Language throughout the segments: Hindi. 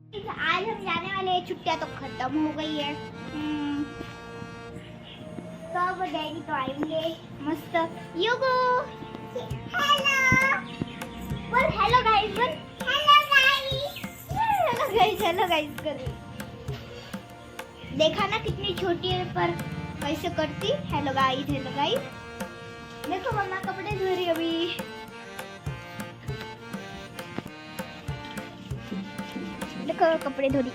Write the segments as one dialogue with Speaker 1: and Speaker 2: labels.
Speaker 1: आज हम जाने वाले हैं, छुट्टियां तो खत्म हो गई है। तो अब डैडी तो आएंगे मस्त। युगो हेलो बोल, हेलो गाइस बोल, hello guys, hello guys, hello guys कर। देखा ना कितनी छोटी है पर कैसे करती। Hello guys, hello guys. देखो मम्मा कपड़े धो रही अभी। देखो कपड़े धो रही।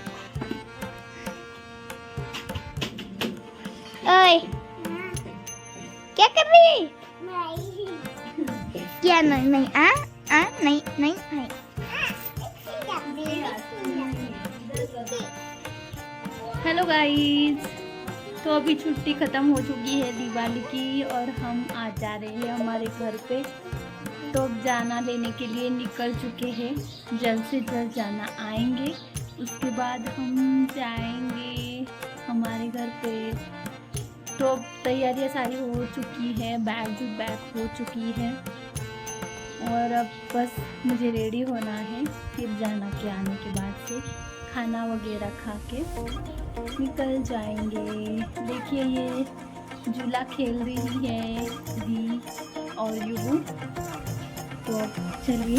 Speaker 1: ओए क्या कर रही? क्या नहीं नहीं नहीं नहीं नहीं।
Speaker 2: हेलो गाइस, तो अभी छुट्टी ख़त्म हो चुकी है दिवाली की और हम आ जा रहे हैं हमारे घर पे। तो अब जाना लेने के लिए निकल चुके हैं, जल्द से जल्द जाना आएंगे। उसके बाद हम जाएंगे हमारे घर पे। तो अब तैयारियां सारी हो चुकी है, बैग हो चुकी है और अब बस मुझे रेडी होना है। फिर जाना के आने के बाद से खाना वगैरह खा के निकल जाएंगे। देखिए ये झूला खेल रही है दी और युगु। तो अब चलिए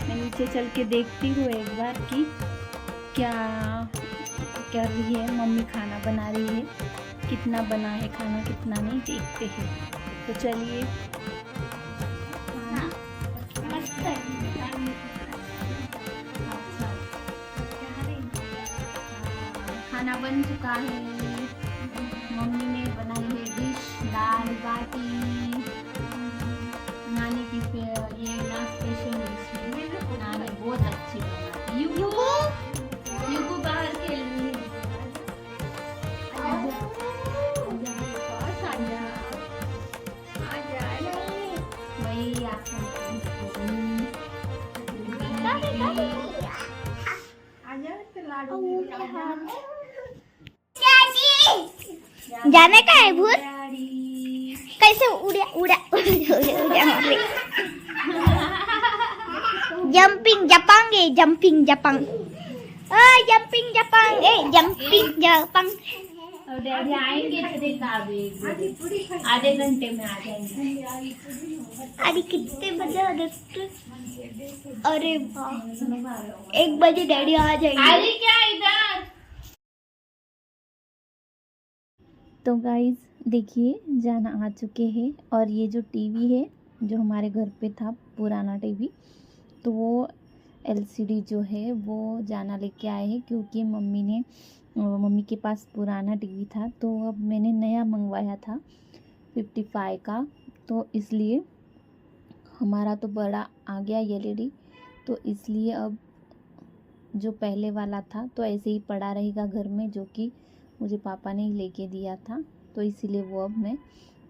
Speaker 2: मैं नीचे चल के देखती हूँ एक बार कि क्या कर रही है मम्मी। खाना बना रही है, कितना बना है खाना कितना नहीं देखते हैं। तो चलिए खाना बन चुका है। मम्मी ने बनाई है डिश दाल बाटी, नानी की ये ना स्पेशल डिश है। नानी बहुत अच्छी बनाती। युगु बाहर खेल रही है।
Speaker 1: जाने का है भूत? कैसे उड़ा उड़ा उड़ा मारे। जंपिंग जपांगे, जंपिंग जपांग, जंपिंग जपांग, जंपिंग जपांग।
Speaker 2: और डैडी आएंगे तो देखा आधे घंटे में आ जाएंगे।
Speaker 1: अरे कितने बजे आ गए? अरे वाह, 1 बजे डैडी आ जाएंगे।
Speaker 2: अरे क्या इधर। तो गाइज देखिए जाना आ चुके हैं और ये जो टीवी है जो हमारे घर पे था पुराना टीवी, तो वो एलसीडी जो है वो जाना लेके आए हैं क्योंकि मम्मी के पास पुराना टीवी था। तो अब मैंने नया मंगवाया था 55 का, तो इसलिए हमारा तो बड़ा आ गया एलईडी। तो इसलिए अब जो पहले वाला था तो ऐसे ही पड़ा रहेगा घर में, जो कि मुझे पापा ने ही लेके दिया था। तो इसीलिए वो अब मैं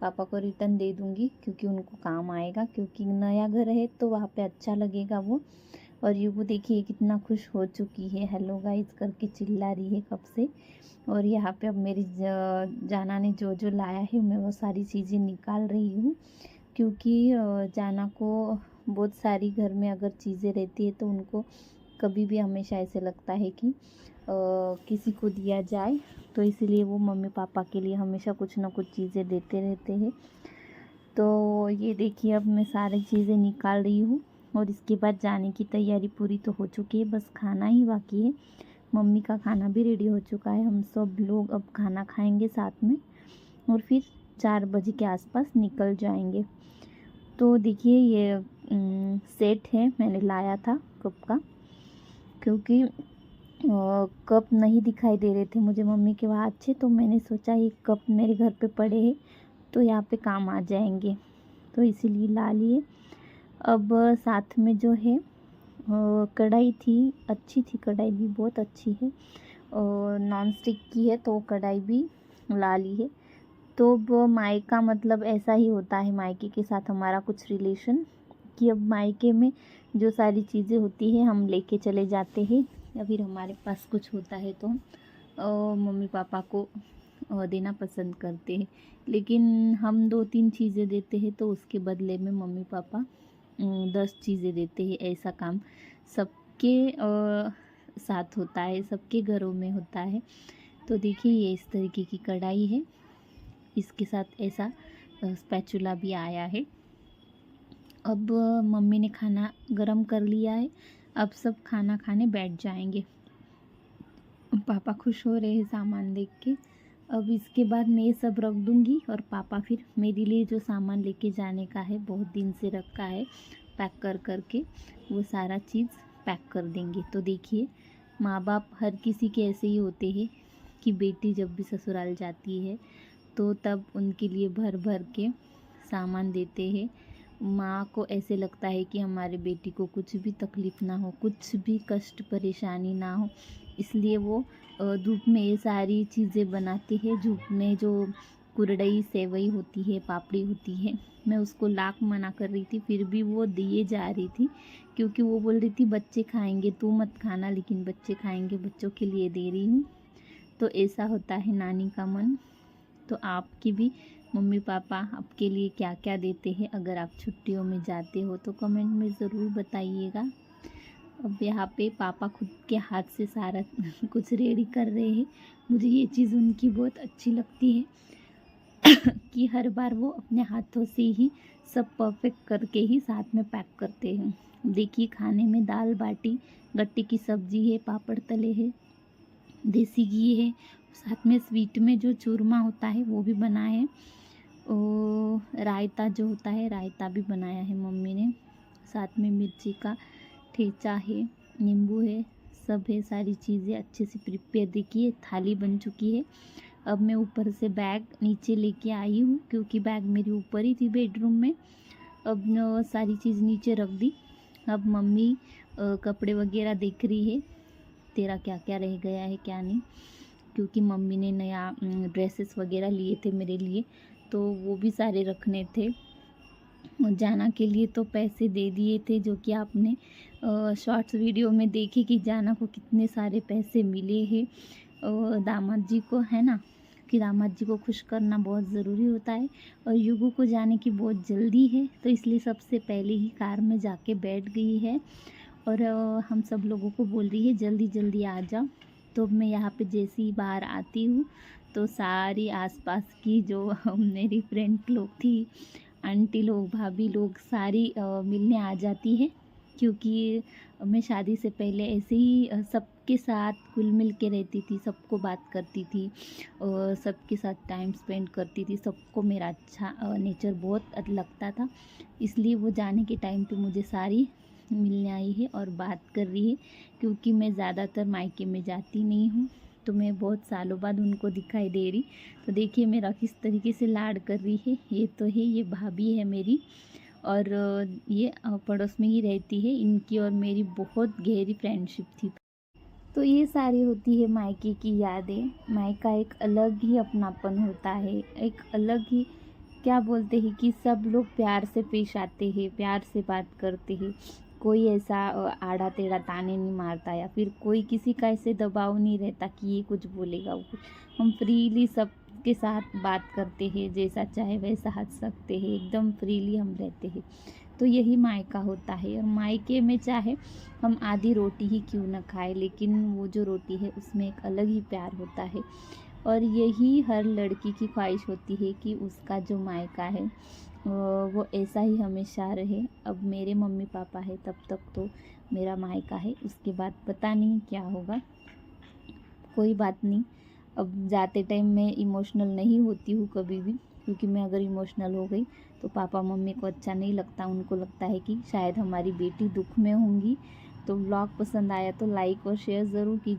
Speaker 2: पापा को रिटर्न दे दूँगी क्योंकि उनको काम आएगा, क्योंकि नया घर है तो वहाँ पे अच्छा लगेगा वो। और युगु देखिए कितना खुश हो चुकी है, हेलो गाइस करके चिल्ला रही है कब से। और यहाँ पे अब मेरी जाना ने जो जो लाया है मैं वो सारी चीज़ें निकाल रही हूँ, क्योंकि जाना को बहुत सारी घर में अगर चीज़ें रहती है तो उनको कभी भी हमेशा ऐसे लगता है कि किसी को दिया जाए। तो इसीलिए वो मम्मी पापा के लिए हमेशा कुछ ना कुछ चीज़ें देते रहते हैं। तो ये देखिए अब मैं सारी चीज़ें निकाल रही हूँ और इसके बाद जाने की तैयारी पूरी तो हो चुकी है, बस खाना ही बाकी है। मम्मी का खाना भी रेडी हो चुका है, हम सब लोग अब खाना खाएंगे साथ में और फिर 4 बजे के आसपास निकल जाएंगे। तो देखिए ये सेट है मैंने लाया था कप का, क्योंकि कप नहीं दिखाई दे रहे थे मुझे मम्मी के वहाँ अच्छे, तो मैंने सोचा ये कप मेरे घर पे पड़े हैं तो यहाँ पे काम आ जाएंगे, तो इसीलिए ला लिए। अब साथ में जो है कढ़ाई थी, अच्छी थी कढ़ाई भी, बहुत अच्छी है और नॉन स्टिक की है, तो कढ़ाई भी ला ली है। तो वो मायका मतलब ऐसा ही होता है, मायके के साथ हमारा कुछ रिलेशन कि अब मायके में जो सारी चीज़ें होती है हम लेके चले जाते हैं, या फिर हमारे पास कुछ होता है तो मम्मी पापा को देना पसंद करते हैं। लेकिन हम 2-3 चीज़ें देते हैं तो उसके बदले में मम्मी पापा 10 चीज़ें देते हैं। ऐसा काम सबके साथ होता है, सबके घरों में होता है। तो देखिए ये इस तरीके की कढ़ाई है, इसके साथ ऐसा स्पैचुला भी आया है। अब मम्मी ने खाना गरम कर लिया है, अब सब खाना खाने बैठ जाएंगे। पापा खुश हो रहे हैं सामान देख के। अब इसके बाद मैं ये सब रख दूँगी और पापा फिर मेरे लिए जो सामान लेके जाने का है, बहुत दिन से रखा है पैक कर करके, वो सारा चीज़ पैक कर देंगे। तो देखिए माँ बाप हर किसी के ऐसे ही होते हैं कि बेटी जब भी ससुराल जाती है तो तब उनके लिए भर भर के सामान देते हैं। माँ को ऐसे लगता है कि हमारे बेटी को कुछ भी तकलीफ़ ना हो, कुछ भी कष्ट परेशानी ना हो, इसलिए वो धूप में ये सारी चीज़ें बनाती है। धूप में जो कुरडई सेवई होती है, पापड़ी होती है, मैं उसको लाख मना कर रही थी, फिर भी वो दिए जा रही थी, क्योंकि वो बोल रही थी बच्चे खाएंगे, तू मत खाना, लेकिन बच्चे खाएंगे, बच्चों के लिए दे रही हूँ। तो ऐसा होता है नानी का मन। तो आपकी भी मम्मी पापा आपके लिए क्या क्या देते हैं, अगर आप छुट्टियों में जाते हो तो कमेंट में ज़रूर बताइएगा। अब यहाँ पे पापा खुद के हाथ से सारा कुछ रेडी कर रहे हैं। मुझे ये चीज़ उनकी बहुत अच्छी लगती है कि हर बार वो अपने हाथों से ही सब परफेक्ट करके ही साथ में पैक करते हैं। देखिए खाने में दाल बाटी, गट्टे की सब्ज़ी है, पापड़ तले हैं, देसी घी है, साथ में स्वीट में जो चूरमा होता है वो भी बना है, और रायता जो होता है रायता भी बनाया है मम्मी ने, साथ में मिर्ची का ठेचा है, नींबू है, सब है, सारी चीज़ें अच्छे से प्रिपेयर। देखिए थाली बन चुकी है। अब मैं ऊपर से बैग नीचे लेके आई हूँ, क्योंकि बैग मेरी ऊपर ही थी बेडरूम में। अब सारी चीज़ नीचे रख दी। अब मम्मी कपड़े वगैरह देख रही है, तेरा क्या क्या रह गया है क्या नहीं, क्योंकि मम्मी ने नया ड्रेसेस वगैरह लिए थे मेरे लिए, तो वो भी सारे रखने थे। जाना के लिए तो पैसे दे दिए थे, जो कि आपने शॉर्ट्स वीडियो में देखे कि जाना को कितने सारे पैसे मिले हैं दामाद जी को, है ना, कि दामाद जी को खुश करना बहुत ज़रूरी होता है। और युगू को जाने की बहुत जल्दी है, तो इसलिए सबसे पहले ही कार में जाके बैठ गई है और हम सब लोगों को बोल रही है जल्दी जल्दी आ जाओ। तो मैं यहाँ पे जैसे ही बाहर आती हूँ तो सारी आसपास की जो मेरी फ्रेंड लोग थी, आंटी लोग, भाभी लोग, सारी मिलने आ जाती है, क्योंकि मैं शादी से पहले ऐसे ही सबके साथ घुल मिल के रहती थी, सबको बात करती थी और सबके साथ टाइम स्पेंड करती थी, सबको मेरा अच्छा नेचर बहुत लगता था। इसलिए वो जाने के टाइम पे मुझे सारी मिलने आई है और बात कर रही है, क्योंकि मैं ज़्यादातर मायके में जाती नहीं हूँ, तो मैं बहुत सालों बाद उनको दिखाई दे रही। तो देखिए मेरा किस तरीके से लाड कर रही है। ये तो है, ये भाभी है मेरी, और ये पड़ोस में ही रहती है। इनकी और मेरी बहुत गहरी फ्रेंडशिप थी। तो ये सारी होती है मायके की यादें। मायका एक अलग ही अपनापन होता है, एक अलग ही, क्या बोलते हैं कि सब लोग प्यार से पेश आते हैं, प्यार से बात करते हैं, कोई ऐसा आड़ा टेढ़ा ताने नहीं मारता, या फिर कोई किसी का ऐसे दबाव नहीं रहता कि ये कुछ बोलेगा वो कुछ। हम फ्रीली सबके साथ बात करते हैं, जैसा चाहे वैसा हंस सकते हैं, एकदम फ्रीली हम रहते हैं। तो यही मायका होता है। और मायके में चाहे हम आधी रोटी ही क्यों ना खाएं, लेकिन वो जो रोटी है उसमें एक अलग ही प्यार होता है। और यही हर लड़की की ख्वाहिश होती है कि उसका जो मायका है वो ऐसा ही हमेशा रहे। अब मेरे मम्मी पापा है तब तक तो मेरा मायका है, उसके बाद पता नहीं क्या होगा। कोई बात नहीं, अब जाते टाइम मैं इमोशनल नहीं होती हूँ कभी भी, क्योंकि मैं अगर इमोशनल हो गई तो पापा मम्मी को अच्छा नहीं लगता। उनको लगता है कि शायद हमारी बेटी दुख में होंगी। तो व्लॉग पसंद आया तो लाइक और शेयर ज़रूर कीजिए।